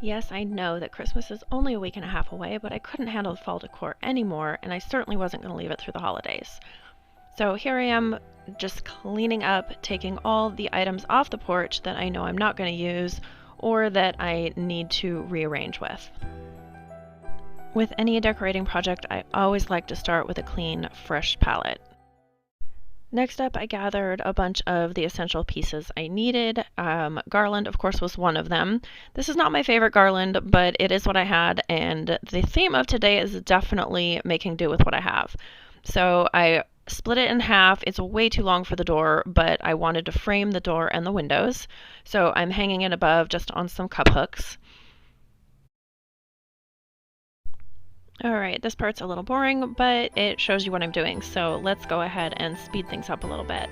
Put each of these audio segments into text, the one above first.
Yes, I know that Christmas is only a week and a half away, but I couldn't handle the fall decor anymore, and I certainly wasn't going to leave it through the holidays. So here I am, just cleaning up, taking all the items off the porch that I know I'm not going to use or that I need to rearrange with. With any decorating project, I always like to start with a clean, fresh palette. Next up, I gathered a bunch of the essential pieces I needed. Garland, of course, was one of them. This is not my favorite garland, but it is what I had, and the theme of today is definitely making do with what I have. So I split it in half. It's way too long for the door, but I wanted to frame the door and the windows. So I'm hanging it above just on some cup hooks. Alright, this part's a little boring, but it shows you what I'm doing, so let's go ahead and speed things up a little bit.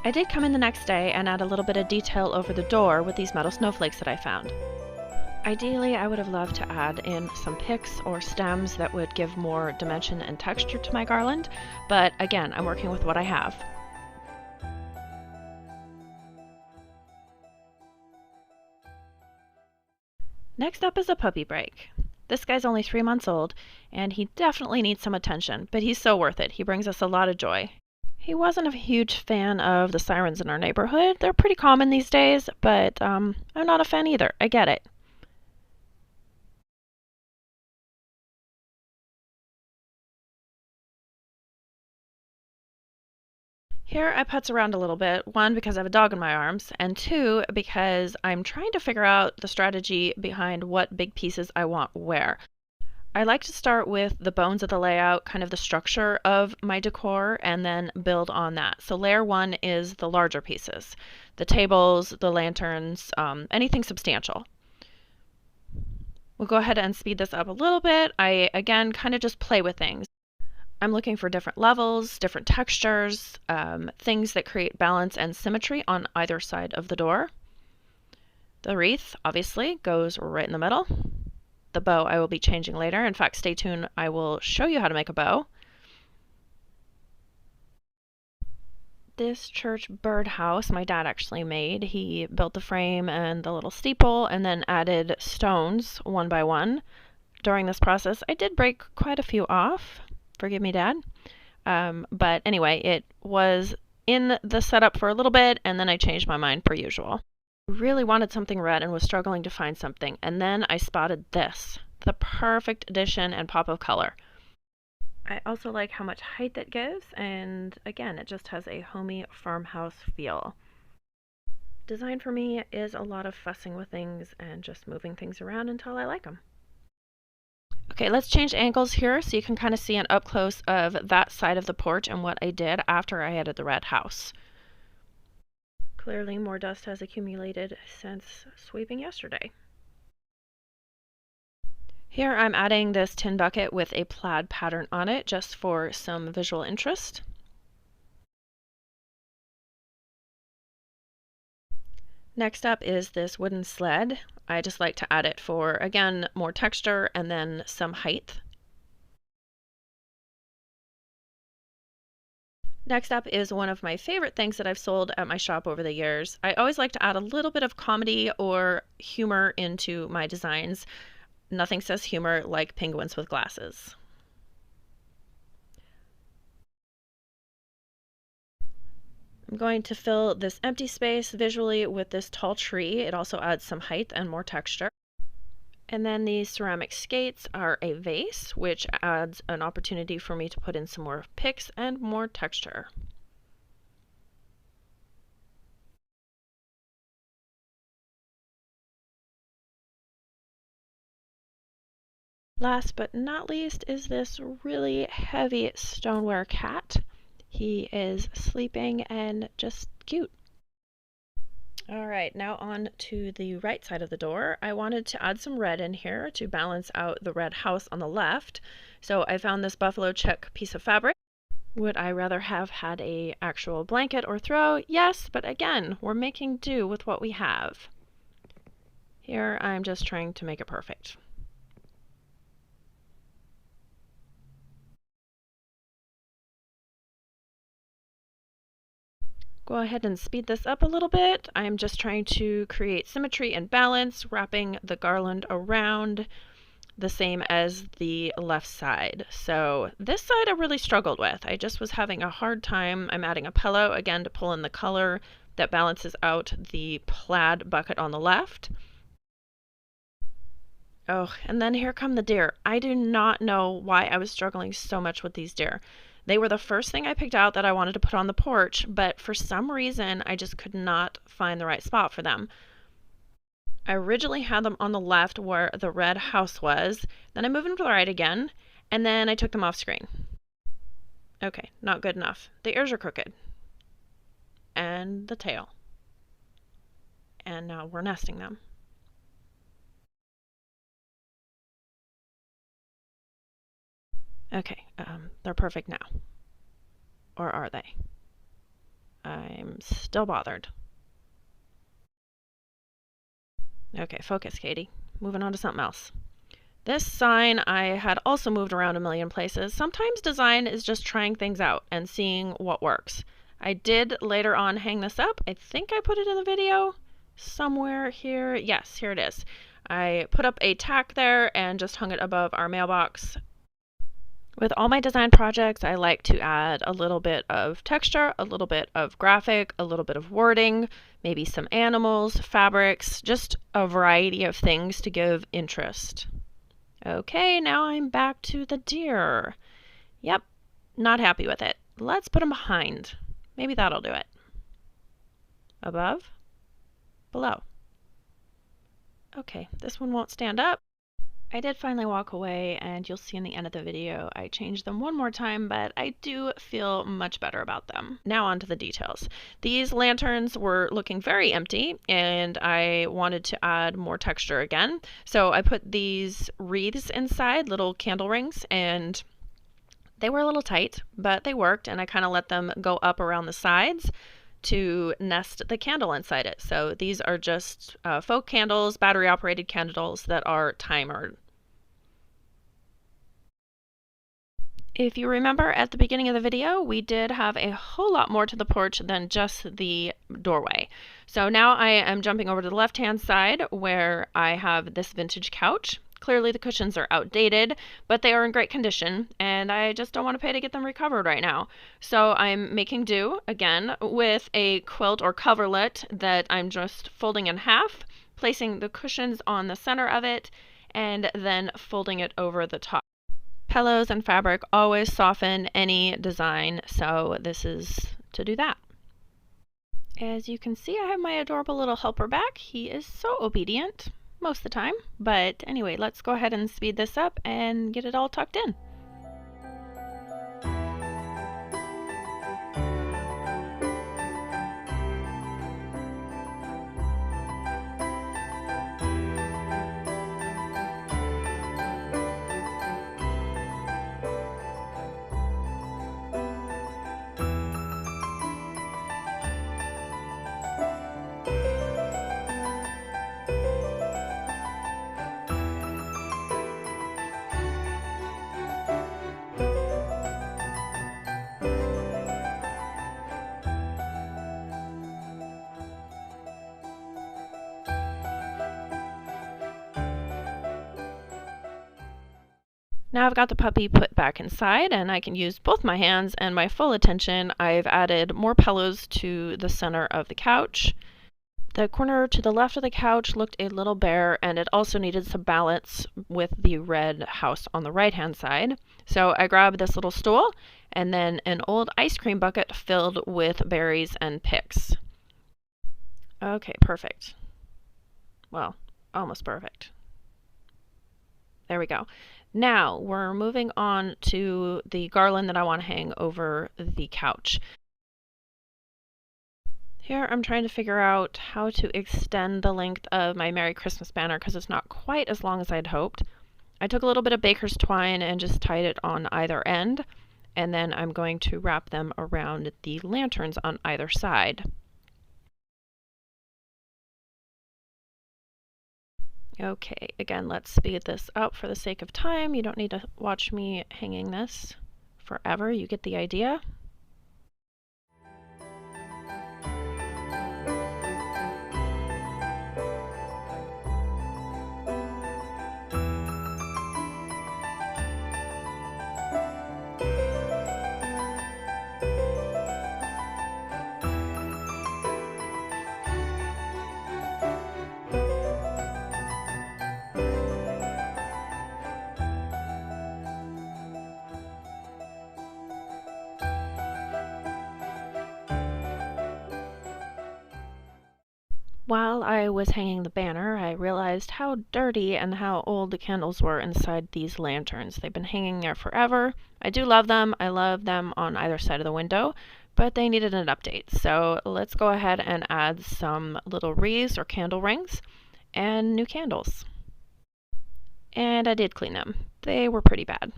I did come in the next day and add a little bit of detail over the door with these metal snowflakes that I found. Ideally, I would have loved to add in some picks or stems that would give more dimension and texture to my garland, but again, I'm working with what I have. Next up is a puppy break. This guy's only 3 months old, and he definitely needs some attention, but he's so worth it. He brings us a lot of joy. He wasn't a huge fan of the sirens in our neighborhood. They're pretty common these days, but I'm not a fan either. I get it. Here I putz around a little bit, one, because I have a dog in my arms, and two, because I'm trying to figure out the strategy behind what big pieces I want where. I like to start with the bones of the layout, kind of the structure of my decor, and then build on that. So layer one is the larger pieces, the tables, the lanterns, anything substantial. We'll go ahead and speed this up a little bit. I, again, kind of just play with things. I'm looking for different levels, different textures, things that create balance and symmetry on either side of the door. The wreath, obviously, goes right in the middle. The bow I will be changing later. In fact, stay tuned. I will show you how to make a bow. This church birdhouse my dad actually made. He built the frame and the little steeple and then added stones one by one. During this process, I did break quite a few off. Forgive me, Dad. But anyway, it was in the setup for a little bit, and then I changed my mind per usual. I really wanted something red and was struggling to find something, and then I spotted this, the perfect addition and pop of color. I also like how much height it gives, and again, it just has a homey farmhouse feel. Design for me is a lot of fussing with things and just moving things around until I like them. Okay, let's change angles here so you can kind of see an up close of that side of the porch and what I did after I added the red house. Clearly more dust has accumulated since sweeping yesterday. Here I'm adding this tin bucket with a plaid pattern on it just for some visual interest. Next up is this wooden sled. I just like to add it for, again, more texture and then some height. Next up is one of my favorite things that I've sold at my shop over the years. I always like to add a little bit of comedy or humor into my designs. Nothing says humor like penguins with glasses. I'm going to fill this empty space visually with this tall tree. It also adds some height and more texture. And then these ceramic skates are a vase, which adds an opportunity for me to put in some more picks and more texture. Last but not least is this really heavy stoneware cat. He is sleeping and just cute. Alright, now on to the right side of the door. I wanted to add some red in here to balance out the red house on the left. So I found this buffalo check piece of fabric. Would I rather have had a actual blanket or throw? Yes, but again, we're making do with what we have. Here I'm just trying to make it perfect. Go ahead and speed this up a little bit. I'm just trying to create symmetry and balance, wrapping the garland around the same as the left side. So this side I really struggled with. I just was having a hard time. I'm adding a pillow again to pull in the color that balances out the plaid bucket on the left. Oh, and then here come the deer. I do not know why I was struggling so much with these deer. They were the first thing I picked out that I wanted to put on the porch, but for some reason I just could not find the right spot for them. I originally had them on the left where the red house was, then I moved them to the right again, and then I took them off screen. Okay, not good enough. The ears are crooked. And the tail. And now we're nesting them. Okay, they're perfect now. Or are they? I'm still bothered. Okay, focus, Katy. Moving on to something else. This sign I had also moved around a million places. Sometimes design is just trying things out and seeing what works. I did later on hang this up. I think I put it in the video somewhere here. Yes, here it is. I put up a tack there and just hung it above our mailbox. With all my design projects, I like to add a little bit of texture, a little bit of graphic, a little bit of wording, maybe some animals, fabrics, just a variety of things to give interest. Okay, now I'm back to the deer. Yep, not happy with it. Let's put them behind. Maybe that'll do it. Above, below. Okay, this one won't stand up. I did finally walk away, and you'll see in the end of the video I changed them one more time, but I do feel much better about them. Now on to the details. These lanterns were looking very empty, and I wanted to add more texture again. So I put these wreaths inside, little candle rings, and they were a little tight, but they worked, and I kind of let them go up around the sides to nest the candle inside it. So these are just faux candles, battery operated candles that are timered. If you remember at the beginning of the video, we did have a whole lot more to the porch than just the doorway. So now I am jumping over to the left-hand side where I have this vintage couch. Clearly the cushions are outdated, but they are in great condition, and I just don't want to pay to get them recovered right now. So I'm making do, again, with a quilt or coverlet that I'm just folding in half, placing the cushions on the center of it, and then folding it over the top. Pillows and fabric always soften any design, so this is to do that. As you can see, I have my adorable little helper back. He is so obedient most of the time, but anyway, let's go ahead and speed this up and get it all tucked in. Now I've got the puppy put back inside, and I can use both my hands and my full attention. I've added more pillows to the center of the couch. The corner to the left of the couch looked a little bare, and it also needed some balance with the red house on the right-hand side. So I grabbed this little stool and then an old ice cream bucket filled with berries and picks. Okay, perfect. Well, almost perfect. There we go. Now we're moving on to the garland that I want to hang over the couch. Here I'm trying to figure out how to extend the length of my Merry Christmas banner because it's not quite as long as I'd hoped. I took a little bit of baker's twine and just tied it on either end, and then I'm going to wrap them around the lanterns on either side. Okay, again, let's speed this up for the sake of time. You don't need to watch me hanging this forever. You get the idea. While I was hanging the banner, I realized how dirty and how old the candles were inside these lanterns. They've been hanging there forever. I do love them. I love them on either side of the window, but they needed an update. So let's go ahead and add some little wreaths or candle rings and new candles. And I did clean them. They were pretty bad.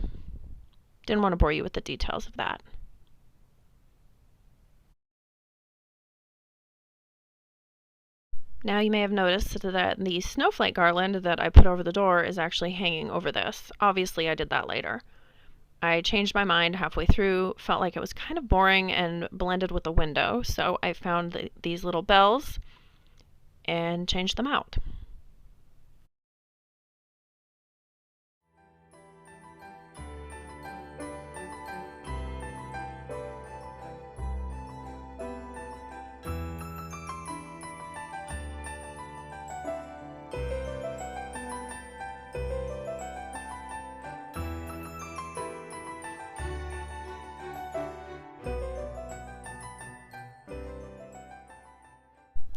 Didn't want to bore you with the details of that. Now you may have noticed that the snowflake garland that I put over the door is actually hanging over this. Obviously I did that later. I changed my mind halfway through, felt like it was kind of boring and blended with the window, so I found these little bells and changed them out.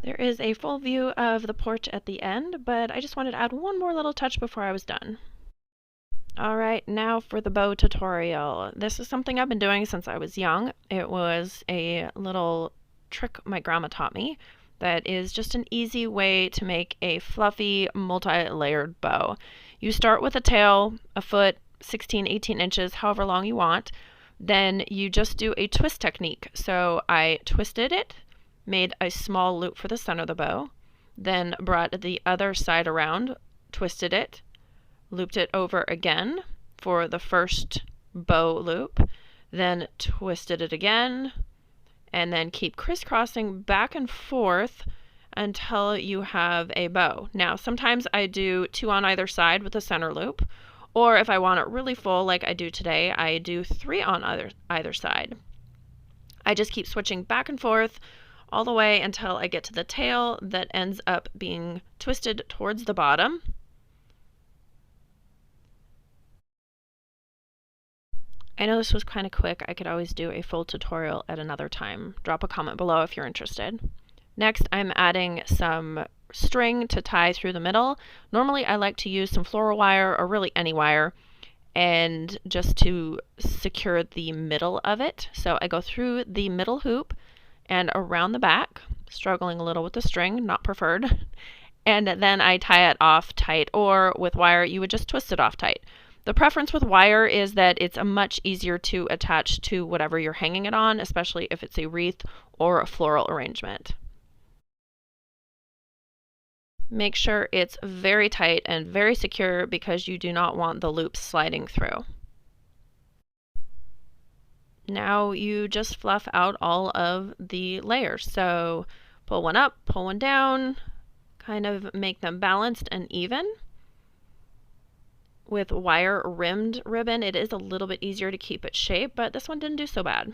There is a full view of the porch at the end, but I just wanted to add one more little touch before I was done. Alright, now for the bow tutorial. This is something I've been doing since I was young. It was a little trick my grandma taught me that is just an easy way to make a fluffy, multi-layered bow. You start with a tail, a foot, 16, 18 inches, however long you want. Then you just do a twist technique. So I twisted it, made a small loop for the center of the bow, then brought the other side around, twisted it, looped it over again for the first bow loop, then twisted it again, and then keep crisscrossing back and forth until you have a bow. Now, sometimes I do 2 on either side with a center loop, or if I want it really full like I do today, I do 3 on either side. I just keep switching back and forth all the way until I get to the tail that ends up being twisted towards the bottom. I know this was kind of quick. I could always do a full tutorial at another time. Drop a comment below if you're interested. Next, I'm adding some string to tie through the middle. Normally, I like to use some floral wire or really any wire and just to secure the middle of it. So I go through the middle hoop and around the back, struggling a little with the string, not preferred. And then I tie it off tight, or with wire, you would just twist it off tight. The preference with wire is that it's much easier to attach to whatever you're hanging it on, especially if it's a wreath or a floral arrangement. Make sure it's very tight and very secure because you do not want the loops sliding through. Now you just fluff out all of the layers. So pull one up, pull one down, kind of make them balanced and even. With wire rimmed ribbon, it is a little bit easier to keep its shape, but this one didn't do so bad.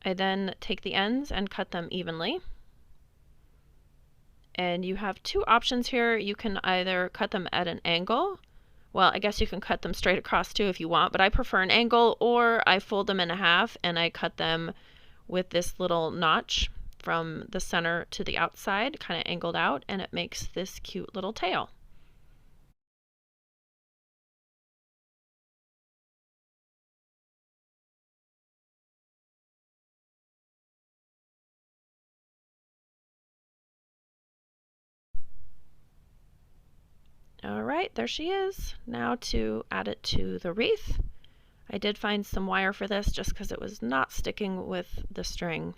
I then take the ends and cut them evenly. And you have 2 options here. You can either cut them at an angle. Well, I guess you can cut them straight across too if you want, but I prefer an angle, or I fold them in half and I cut them with this little notch from the center to the outside, kind of angled out, and it makes this cute little tail. Alright, there she is. Now to add it to the wreath. I did find some wire for this just because it was not sticking with the string.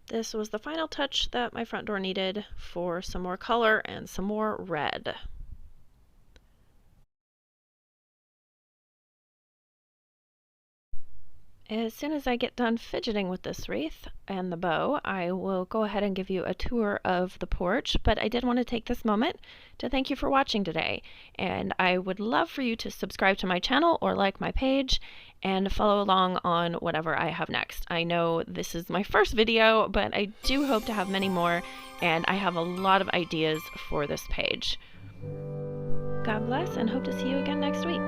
This was the final touch that my front door needed for some more color and some more red. As soon as I get done fidgeting with this wreath and the bow, I will go ahead and give you a tour of the porch, but I did want to take this moment to thank you for watching today, and I would love for you to subscribe to my channel or like my page and follow along on whatever I have next. I know this is my first video, but I do hope to have many more, and I have a lot of ideas for this page. God bless, and hope to see you again next week.